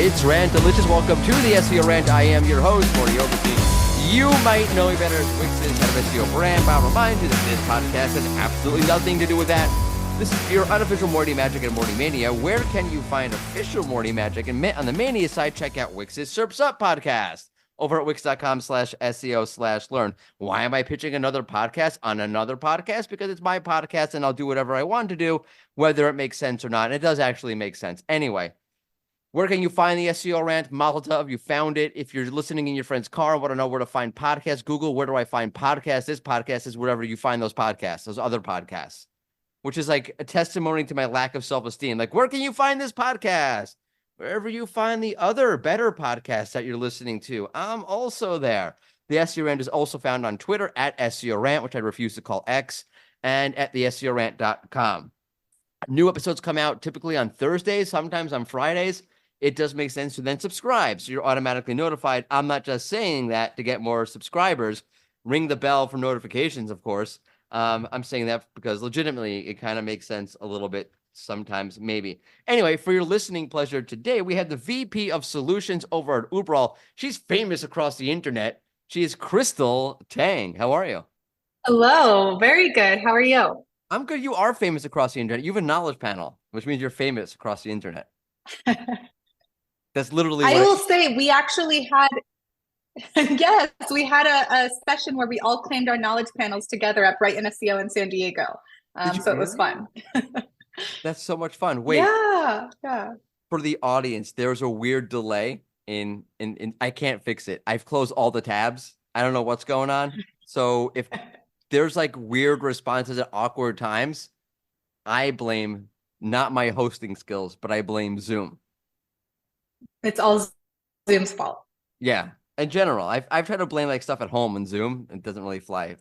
It's Rant Delicious. Welcome to the SEO Rant. I am your host, Mordy Oberstein. You might know me better as Wix's head of SEO brand, but I'll remind you that this podcast has absolutely nothing to do with that. This is your unofficial Mordy Magic and Mordy Mania. Where can you find official Mordy Magic? And on the Mania side, check out Wix's Surps Up podcast over at wix.com/SEO/learn. Why am I pitching another podcast on another podcast? Because it's my podcast and I'll do whatever I want to do, whether it makes sense or not. And it does actually make sense. Anyway, where can you find the SEO Rant? Mazel tov, you found it. If you're listening in your friend's car and want to know where to find podcasts, Google, where do I find podcasts? This podcast is wherever you find those podcasts, those other podcasts, which is like a testimony to my lack of self-esteem. Like, where can you find this podcast? Wherever you find the other better podcasts that you're listening to, I'm also there. The SEO Rant is also found on Twitter at SEO Rant, which I refuse to call X, and at the SEORant.com. New episodes come out typically on Thursdays, sometimes on Fridays. It does make sense to then subscribe, so you're automatically notified. I'm not just saying that to get more subscribers. Ring the bell for notifications, of course. I'm saying that because legitimately it kind of makes sense a little bit sometimes, maybe. Anyway, for your listening pleasure today, we have the VP of Solutions over at Uberall. She's famous across the internet. She is Krystal Taing. How are you? Hello, very good. How are you? I'm good. You are famous across the internet. You have a knowledge panel, which means you're famous across the internet. That's literally I will say we actually had, yes, we had a session where we all claimed our knowledge panels together at Brighton SEO in San Diego. So it was fun. That's so much fun. Wait. Yeah. For the audience, there's a weird delay in I can't fix it. I've closed all the tabs. I don't know what's going on. So if there's like weird responses at awkward times, I blame not my hosting skills, but I blame Zoom. It's all Zoom's fault. Yeah. In general, I've tried to blame like stuff at home and Zoom. It doesn't really fly.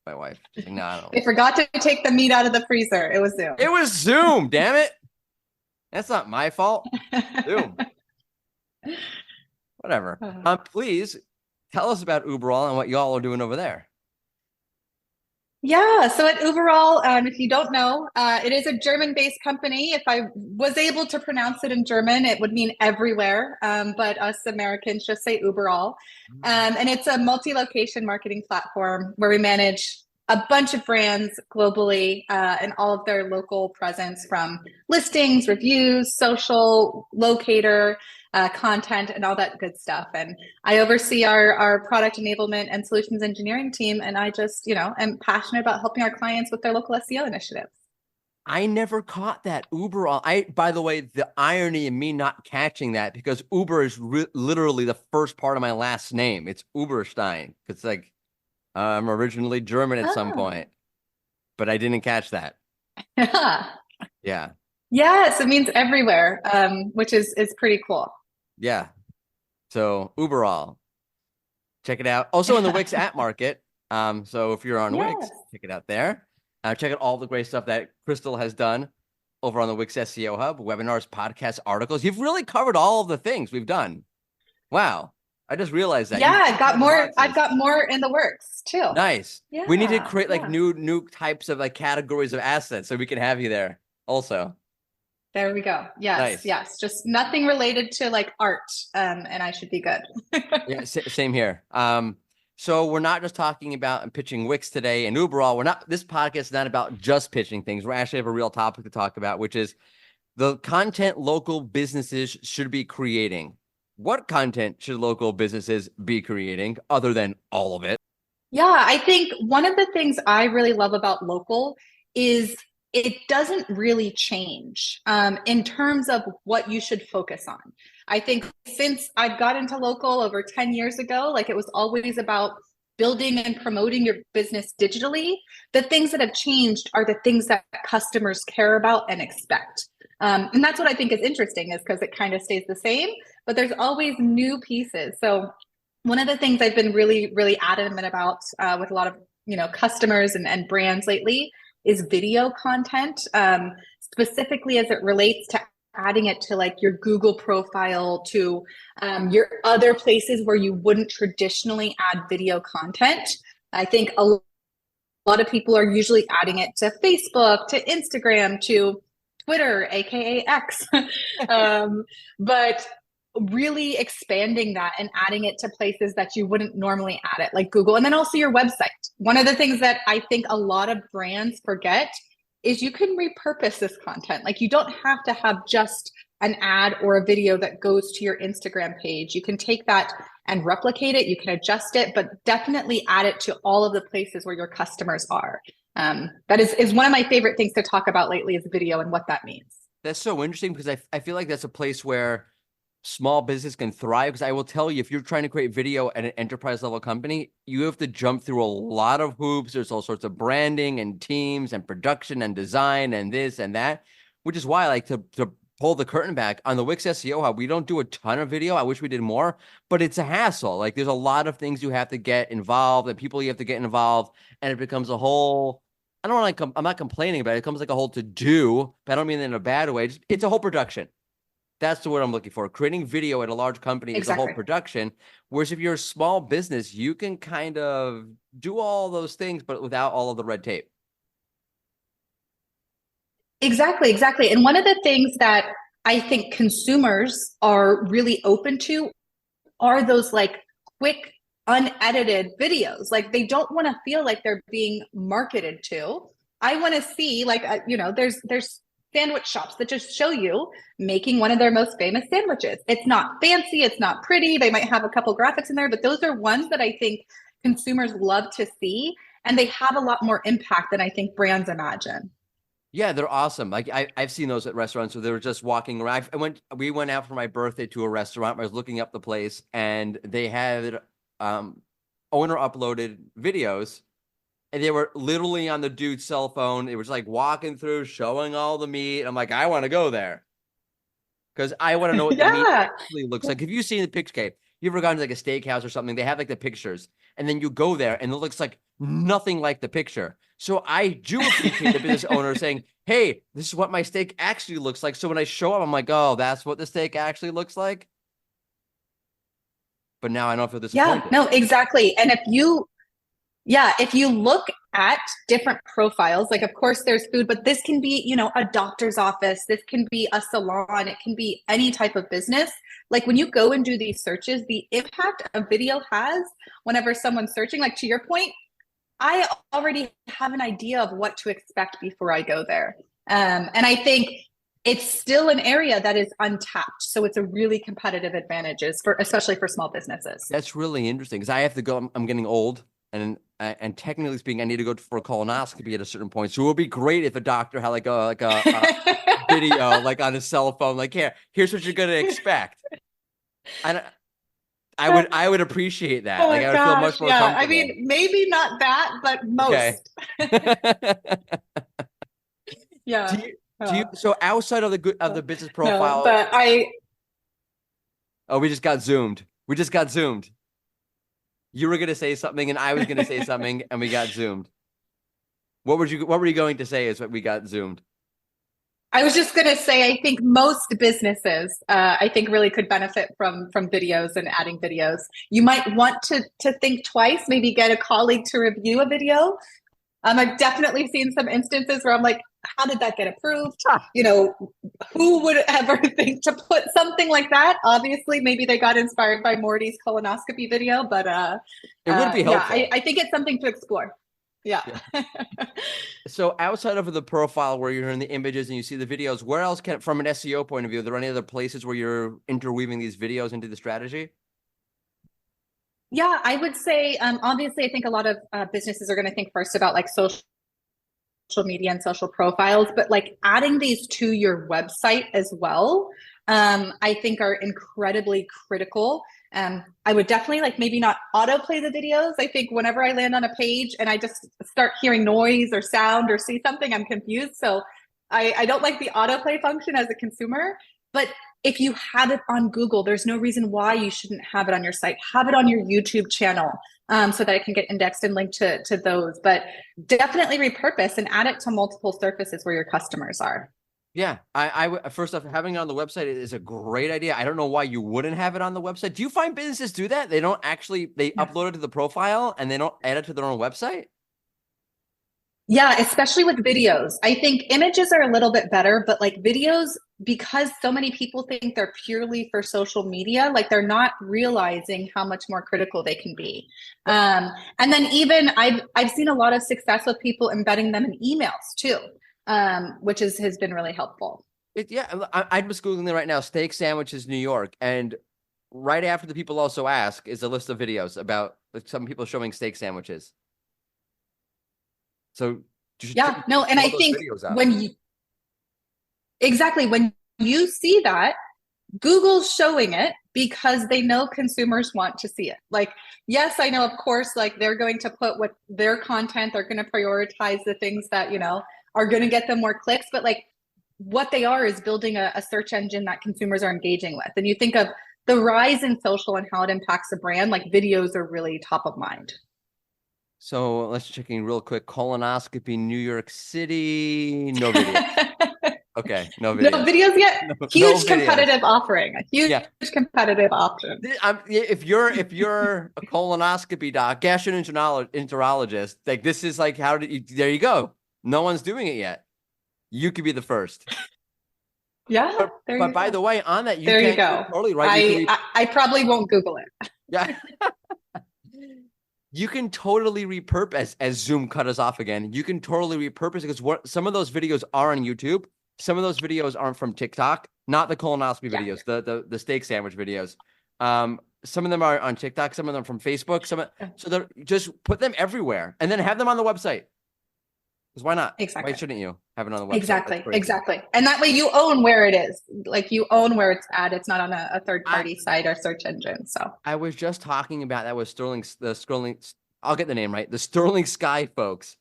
My wife. She's like, no, I don't. They forgot to take the meat out of the freezer. It was Zoom. It was Zoom, damn it. That's not my fault. Zoom. Whatever. Please tell us about Uberall and what y'all are doing over there. Yeah, so at Uberall, if you don't know, it is a German-based company. If I was able to pronounce it in German, it would mean everywhere, but us Americans just say Uberall. And it's a multi-location marketing platform where we manage a bunch of brands globally and all of their local presence, from listings, reviews, social, locator, content, and all that good stuff. And I oversee our product enablement and solutions engineering team. And I just, am passionate about helping our clients with their local SEO initiatives. I never caught that Uberall. By the way, the irony in me not catching that, because Uber is literally the first part of my last name. It's Oberstein. It's like, I'm originally German at some point, but I didn't catch that. Yeah. Yes, it means everywhere, which is pretty cool. Yeah. So Uberall, check it out. Also in the Wix app market. So if you're on Wix, check it out there. Check out all the great stuff that Krystal has done over on the Wix SEO Hub, webinars, podcasts, articles. You've really covered all of the things we've done. Wow. I just realized that. Yeah, I've got more in the works too. Nice. Yeah, we need to create like new types of like categories of assets so we can have you there also. There we go. Yes, nice. Yes. Just nothing related to like art, and I should be good. Yeah, same here. So we're not just talking about pitching Wix today and Uberall. This podcast is not about just pitching things. We actually have a real topic to talk about, which is the content local businesses should be creating. What content should local businesses be creating other than all of it? Yeah, I think one of the things I really love about local is it doesn't really change in terms of what you should focus on. I think since I've got into local over 10 years ago, like it was always about building and promoting your business digitally. The things that have changed are the things that customers care about and expect. And that's what I think is interesting, is because it kind of stays the same, but there's always new pieces. So one of the things I've been really, really adamant about with a lot of customers and brands lately is video content, specifically as it relates to adding it to like your Google profile, to your other places where you wouldn't traditionally add video content. I think a lot of people are usually adding it to Facebook, to Instagram, to Twitter, aka X. But really expanding that and adding it to places that you wouldn't normally add it, like Google, and then also your website. One of the things that I think a lot of brands forget is you can repurpose this content. Like, you don't have to have just an ad or a video that goes to your Instagram page. You can take that and replicate it. You can adjust it, but definitely add it to all of the places where your customers are. That is one of my favorite things to talk about lately, is video and what that means. That's so interesting, because I feel like that's a place where small business can thrive. Because I will tell you, if you're trying to create video at an enterprise level company, you have to jump through a lot of hoops. There's all sorts of branding and teams and production and design and this and that, which is why I like to pull the curtain back on the Wix SEO Hub. We don't do a ton of video. I wish we did more, but it's a hassle. Like, there's a lot of things you have to get involved and people you have to get involved, and it becomes a whole, I don't like, I'm not complaining about it. It becomes like a whole to do, but I don't mean it in a bad way. It's a whole production. That's the word I'm looking for. Creating video at a large company is a whole production. Whereas if you're a small business, you can kind of do all those things, but without all of the red tape. Exactly. And one of the things that I think consumers are really open to are those like quick, unedited videos. Like, they don't want to feel like they're being marketed to. I want to see, like, there's sandwich shops that just show you making one of their most famous sandwiches. It's not fancy, it's not pretty. They might have a couple graphics in there, but those are ones that I think consumers love to see, and they have a lot more impact than I think brands imagine. Yeah, they're awesome. Like, I've seen those at restaurants where they were just walking around. We went out for my birthday to a restaurant. I was looking up the place, and they had owner uploaded videos, and they were literally on the dude's cell phone. It was like walking through, showing all the meat. I'm like, I want to go there, because I want to know what the meat actually looks like. Have you seen the picture? You ever gone to like a steakhouse or something? They have like the pictures, and then you go there, and it looks like nothing like the picture. So I do appreciate the business owner saying, hey, this is what my steak actually looks like. So when I show up, I'm like, oh, that's what the steak actually looks like. But now I don't feel disappointed. Yeah, no, exactly. And if you look at different profiles, like, of course there's food, but this can be, a doctor's office. This can be a salon. It can be any type of business. Like, when you go and do these searches, the impact a video has whenever someone's searching, like, to your point, I already have an idea of what to expect before I go there. And I think it's still an area that is untapped. So it's a really competitive advantage, especially for small businesses. That's really interesting, because I have to go. I'm getting old, and technically speaking, I need to go for a colonoscopy at a certain point. So it would be great if a doctor had like a video, like on his cell phone, like, here's what you're going to expect. And I would appreciate that. Like, I would feel much more comfortable. I mean, maybe not that, but most. Okay. Yeah. So outside of the business profile, no, but we just got zoomed. You were going to say something, and I was going to say something, and we got zoomed. What were you going to say is what we got zoomed? I was just going to say, I think most businesses, I think, really could benefit from videos and adding videos. You might want to think twice, maybe get a colleague to review a video. I've definitely seen some instances where I'm like, how did that get approved? Who would ever think to put something like that? Obviously, maybe they got inspired by Mordy's colonoscopy video, but it would be helpful. Yeah, I think it's something to explore. Yeah. So outside of the profile where you're in the images and you see the videos, where else from an SEO point of view, are there any other places where you're interweaving these videos into the strategy? Yeah, I would say, obviously, I think a lot of businesses are going to think first about like social media and social profiles, but like adding these to your website as well, I think are incredibly critical. I would definitely like maybe not autoplay the videos. I think whenever I land on a page and I just start hearing noise or sound or see something, I'm confused. So I don't like the autoplay function as a consumer, but if you have it on Google, there's no reason why you shouldn't have it on your site. Have it on your YouTube channel so that it can get indexed and linked to those. But definitely repurpose and add it to multiple surfaces where your customers are. Yeah, I first off, having it on the website is a great idea. I don't know why you wouldn't have it on the website. Do you find businesses do that? They upload it to the profile and they don't add it to their own website? Yeah, especially with videos. I think images are a little bit better, but like videos, because so many people think they're purely for social media, like they're not realizing how much more critical they can be. And then even I've seen a lot of success with people embedding them in emails too, which has been really helpful. I'm just Googling it right now, steak sandwiches, New York. And right after the people also ask is a list of videos about some people showing steak sandwiches. So yeah, no, and I think when you see that, Google's showing it because they know consumers want to see it. Like, yes, I know, of course, like they're going to put what their content, they're going to prioritize the things that, you know, are going to get them more clicks, but like what they are is building a search engine that consumers are engaging with. And you think of the rise in social and how it impacts a brand, like videos are really top of mind. So let's check in real quick. Colonoscopy, New York City, no video. Okay, no videos. No videos yet. Huge competitive offering. A huge competitive option. If you're a colonoscopy doc, gastroenterologist, like this is like there you go. No one's doing it yet. You could be the first. Yeah. But by the way, on that, you go. Totally right. I probably won't Google it. Yeah. You can totally repurpose as Zoom cut us off again. You can totally repurpose it because some of those videos are on YouTube. Some of those videos aren't from TikTok, not the colonoscopy videos, the steak sandwich videos. Some of them are on TikTok, some of them from Facebook. So they're just put them everywhere and then have them on the website. Because why not? Exactly. Why shouldn't you have it on the website? Exactly. And that way you own where it is. Like you own where it's at. It's not on a third-party site or search engine. So I was just talking about that with Sterling. I'll get the name right. The Sterling Sky folks.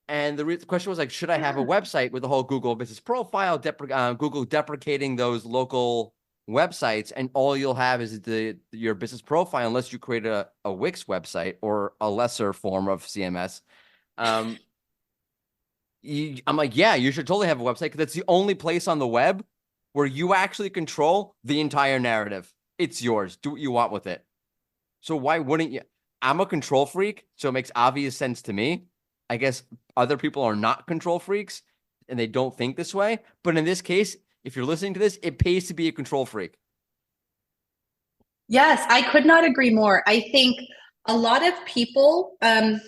And the question was like, should I have a website with the whole Google business profile, Google deprecating those local websites, and all you'll have is your business profile unless you create a Wix website or a lesser form of CMS. I'm like, yeah, you should totally have a website because it's the only place on the web where you actually control the entire narrative. It's yours. Do what you want with it. So why wouldn't you? I'm a control freak, so it makes obvious sense to me. I guess other people are not control freaks and they don't think this way. But in this case, if you're listening to this, it pays to be a control freak. Yes, I could not agree more. I think a lot of people, and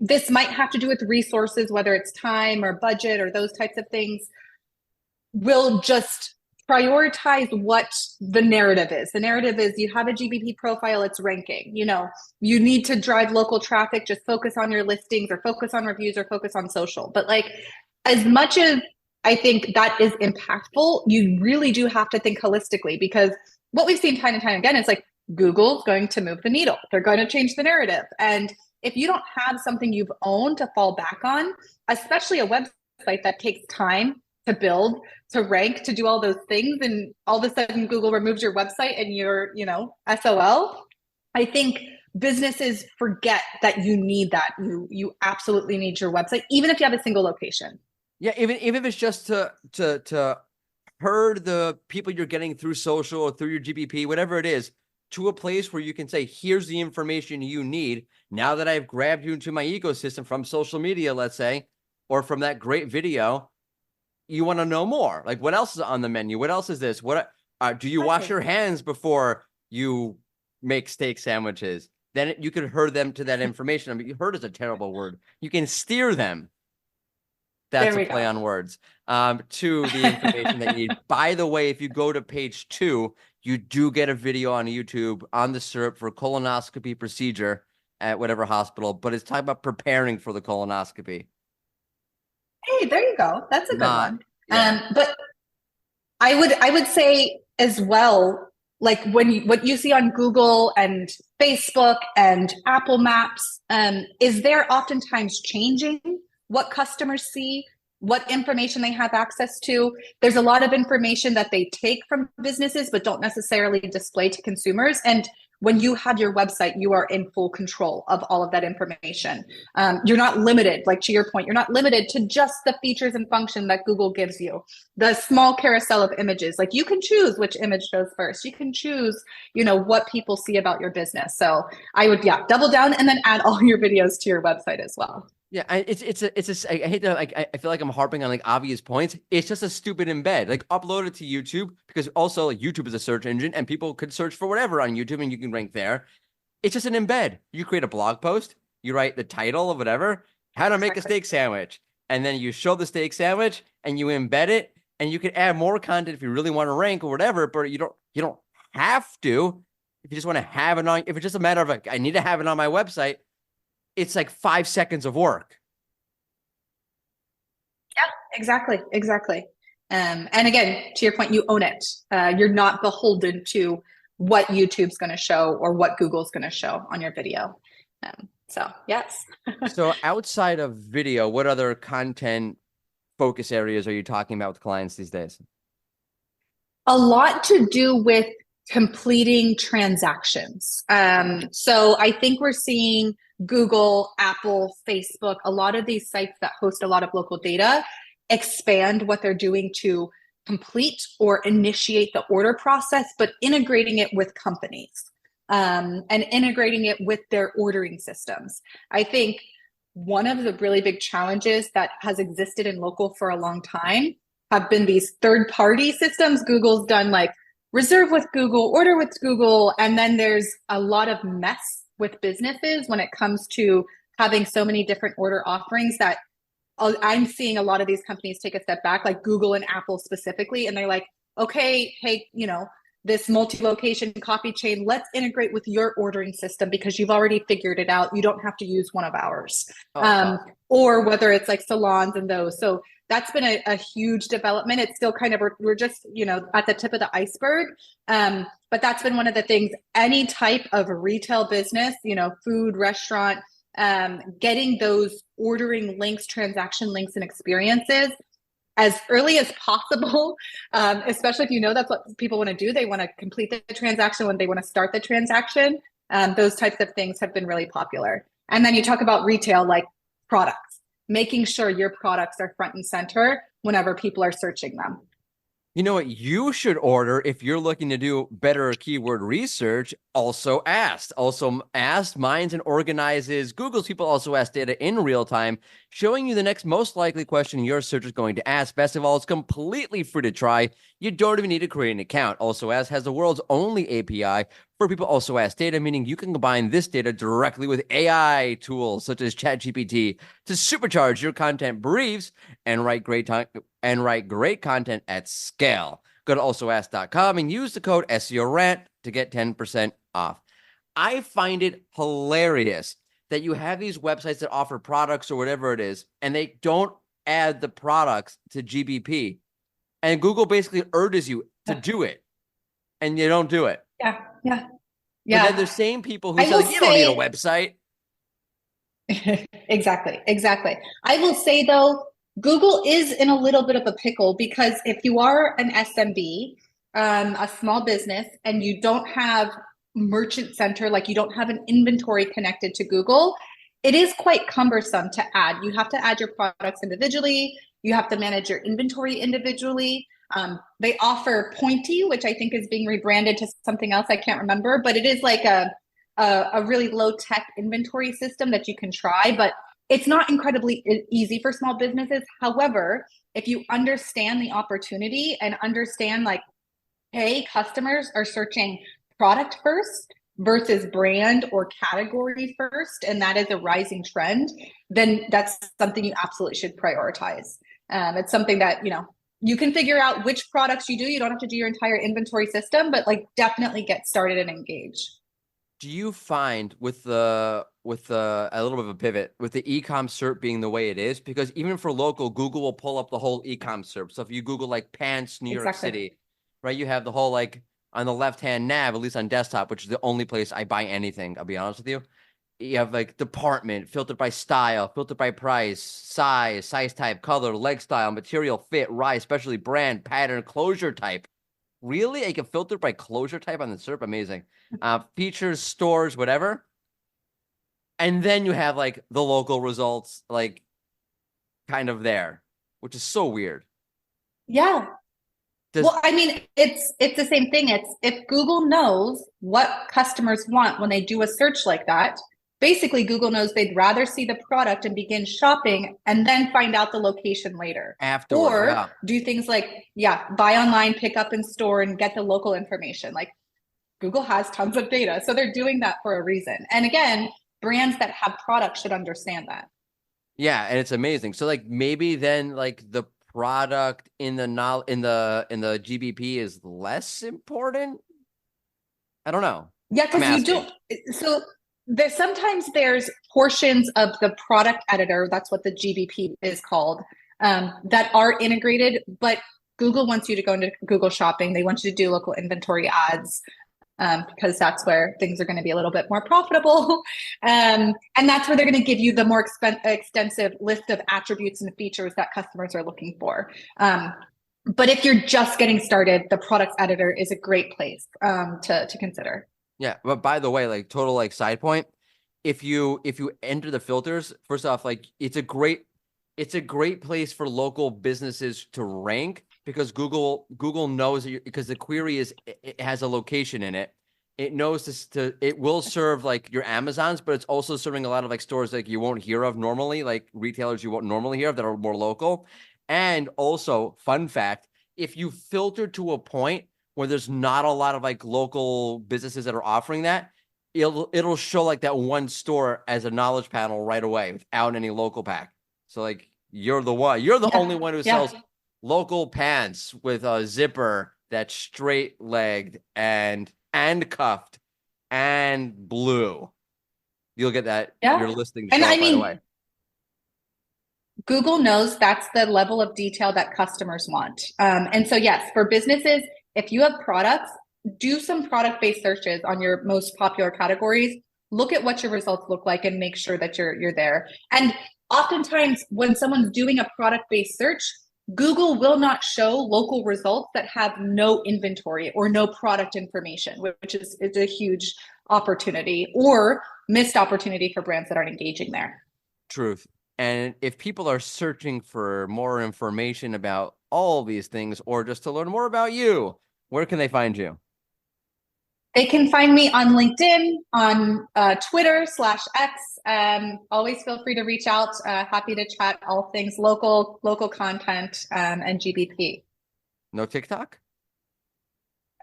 this might have to do with resources, whether it's time or budget or those types of things, will just prioritize what the narrative is. The narrative is you have a GBP profile, it's ranking. You know, you need to drive local traffic, just focus on your listings or focus on reviews or focus on social. But like, as much as I think that is impactful, you really do have to think holistically, because what we've seen time and time again is like, Google's going to move the needle. They're going to change the narrative. And if you don't have something you've owned to fall back on, especially a website that takes time to build, to rank, to do all those things, and all of a sudden Google removes your website and you're, SOL, I think businesses forget that you need that. You absolutely need your website, even if you have a single location. Yeah, even if it's just to herd the people you're getting through social or through your GBP, whatever it is, to a place where you can say, here's the information you need. Now that I've grabbed you into my ecosystem from social media, let's say, or from that great video, you want to know more. Like, what else is on the menu? What else is this? What do you wash your hands before you make steak sandwiches? Then you could herd them to that information. I mean, herd is a terrible word. You can steer them. That's a play on words, to the information that you need. By the way, if you go to page 2, you do get a video on YouTube on the SERP for colonoscopy procedure at whatever hospital, but it's talking about preparing for the colonoscopy. Hey, there you go. That's a good one. Yeah. But I would say as well, like what you see on Google and Facebook and Apple Maps, is they're oftentimes changing what customers see, what information they have access to. There's a lot of information that they take from businesses, but don't necessarily display to consumers. And when you have your website, you are in full control of all of that information. You're not limited, like to your point, you're not limited to just the features and function that Google gives you. The small carousel of images, like you can choose which image shows first. You can choose, what people see about your business. So I would, double down and then add all your videos to your website as well. Yeah, I hate to like I feel like I'm harping on like obvious points. It's just a stupid embed. Like upload it to YouTube because also like YouTube is a search engine and people could search for whatever on YouTube and you can rank there. It's just an embed. You create a blog post, you write the title of whatever, how to make a Exactly. steak sandwich, and then you show the steak sandwich and you embed it, and you can add more content if you really want to rank or whatever, but you don't have to. If you just want to have it on, if it's just a matter of like I need to have it on my website, it's like 5 seconds of work. Yeah, exactly, exactly. And again, to your point, you own it. You're not beholden to what YouTube's going to show or what Google's going to show on your video. So yes. So outside of video, what other content focus areas are you talking about with clients these days? A lot to do with completing transactions. So I think we're seeing Google, Apple, Facebook, a lot of these sites that host a lot of local data expand what they're doing to complete or initiate the order process, but integrating it with companies and integrating it with their ordering systems. I think one of the really big challenges that has existed in local for a long time have been these third party systems. Google's done like reserve with Google, order with Google, and then there's a lot of mess with businesses when it comes to having so many different order offerings that I'm seeing a lot of these companies take a step back, like Google and Apple specifically, and they're like, okay, hey, this multi-location coffee chain, let's integrate with your ordering system because you've already figured it out. You don't have to use one of ours. Oh, that's awesome. Or whether it's like salons and those. So that's been a huge development. It's still kind of, we're just, at the tip of the iceberg. But that's been one of the things, any type of retail business, food, restaurant, getting those ordering links, transaction links, and experiences as early as possible, especially if that's what people want to do. They want to complete the transaction when they want to start the transaction. Those types of things have been really popular. And then you talk about retail, like products, making sure your products are front and center whenever people are searching them. You know what you should order if you're looking to do better keyword research? Also Asked. Also Asked mines and organizes Google's people also ask data in real time, showing you the next most likely question your search is going to ask. Best of all, it's completely free to try. You don't even need to create an account. Also Asked has the world's only API for people also ask data, meaning you can combine this data directly with AI tools such as ChatGPT to supercharge your content briefs and write great content at scale. Go to alsoask.com and use the code SEO Rant to get 10% off. I find it hilarious that you have these websites that offer products or whatever it is, and they don't add the products to GBP. And Google basically urges you to do it, and you don't do it. Yeah, yeah, But then yeah. there's same people who I say, will like, you don't need a say website. exactly, exactly. I will say though, Google is in a little bit of a pickle because if you are an SMB, a small business, and you don't have merchant center, like you don't have an inventory connected to Google, it is quite cumbersome to add. You have to add your products individually. You have to manage your inventory individually. They offer Pointy, which I think is being rebranded to something else. I can't remember, but it is like a really low tech inventory system that you can try, but it's not incredibly easy for small businesses. However, if you understand the opportunity and understand like, hey, customers are searching product first versus brand or category first, and that is a rising trend, then that's something you absolutely should prioritize. It's something that, you can figure out which products you do. You don't have to do your entire inventory system, but like definitely get started and engage. Do you find with a little bit of a pivot with the ecom SERP being the way it is, because even for local, Google will pull up the whole ecom SERP. So if you Google like pants New York Exactly. City, right, you have the whole like on the left hand nav, at least on desktop, which is the only place I buy anything. I'll be honest with you. You have like department filtered by style, filtered by price, size type, color, leg style, material, fit, rise, especially brand, pattern, closure type. Really? I can filter by closure type on the SERP. Amazing. Features, stores, whatever. And then you have like the local results, like kind of there, which is so weird. Yeah. Does Well, I mean, it's the same thing. It's if Google knows what customers want when they do a search like that, basically Google knows they'd rather see the product and begin shopping and then find out the location later. Afterward, Or yeah. do things like, buy online, pick up in store, and get the local information. Like Google has tons of data. So they're doing that for a reason. And again, brands that have products should understand that. Yeah, and it's amazing. So like maybe then like the product in the GBP is less important. I don't know. Yeah, because you don't. So there's portions of the product editor, that's what the GBP is called, that are integrated, but Google wants you to go into Google Shopping. They want you to do local inventory ads, because that's where things are going to be a little bit more profitable. And that's where they're going to give you the more extensive list of attributes and features that customers are looking for. But if you're just getting started, the product editor is a great place to consider. Yeah, but by the way, like total like side point, if you enter the filters, first off, like it's a great place for local businesses to rank, because Google knows that because the query it has a location in it. It knows it will serve like your Amazons, but it's also serving a lot of like stores like you won't hear of normally, like retailers you won't normally hear of that are more local. And also, fun fact, if you filter to a point where there's not a lot of like local businesses that are offering that, it'll show like that one store as a knowledge panel right away without any local pack. So like you're the only one who sells local pants with a zipper that's straight legged and cuffed and blue. You'll get that. Your listing show right away. Google knows that's the level of detail that customers want. And so yes, for businesses, if you have products, do some product-based searches on your most popular categories. Look at what your results look like and make sure that you're there. And oftentimes when someone's doing a product-based search, Google will not show local results that have no inventory or no product information, which is a huge opportunity or missed opportunity for brands that aren't engaging there. Truth. And if people are searching for more information about all these things or just to learn more about you, where can they find you? They can find me on LinkedIn, on Twitter/X. Always feel free to reach out. Happy to chat all things local content, and GBP. No TikTok?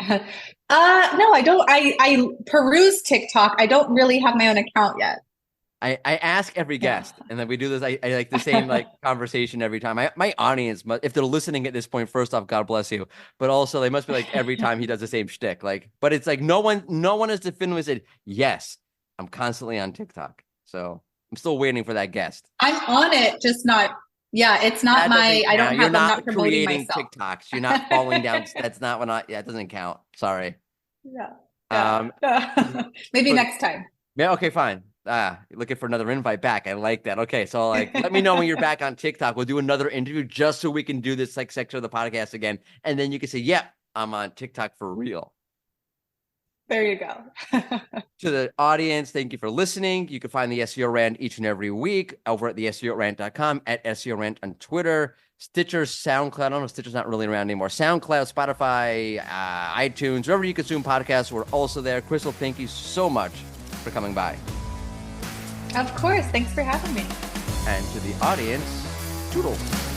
No, I don't. I peruse TikTok. I don't really have my own account yet. I ask every guest, and then we do this. I like the same like conversation every time. My audience, if they're listening at this point, first off, God bless you. But also, they must be like every time he does the same shtick. Like, but it's like no one has definitively said yes. I'm constantly on TikTok, so I'm still waiting for that guest. I'm on it, just not. Yeah, it's not my. I don't have. You're not I'm not promoting creating myself. TikToks. You're not falling down. That's not when I. Yeah, it doesn't count. Sorry. Yeah. Maybe next time. Yeah. Okay. Fine. Looking for another invite back. I like that. Okay, so like, let me know when you're back on TikTok. We'll do another interview just so we can do this like section of the podcast again, and then you can say, "Yep, I'm on TikTok for real." There you go. To the audience, thank you for listening. You can find the SEO Rant each and every week over at the SEORant.com, at SEO Rant on Twitter, Stitcher, SoundCloud. I don't know if Stitcher's not really around anymore. SoundCloud, Spotify, iTunes, wherever you consume podcasts, we're also there. Krystal, thank you so much for coming by. Of course. Thanks for having me. And to the audience, toodles.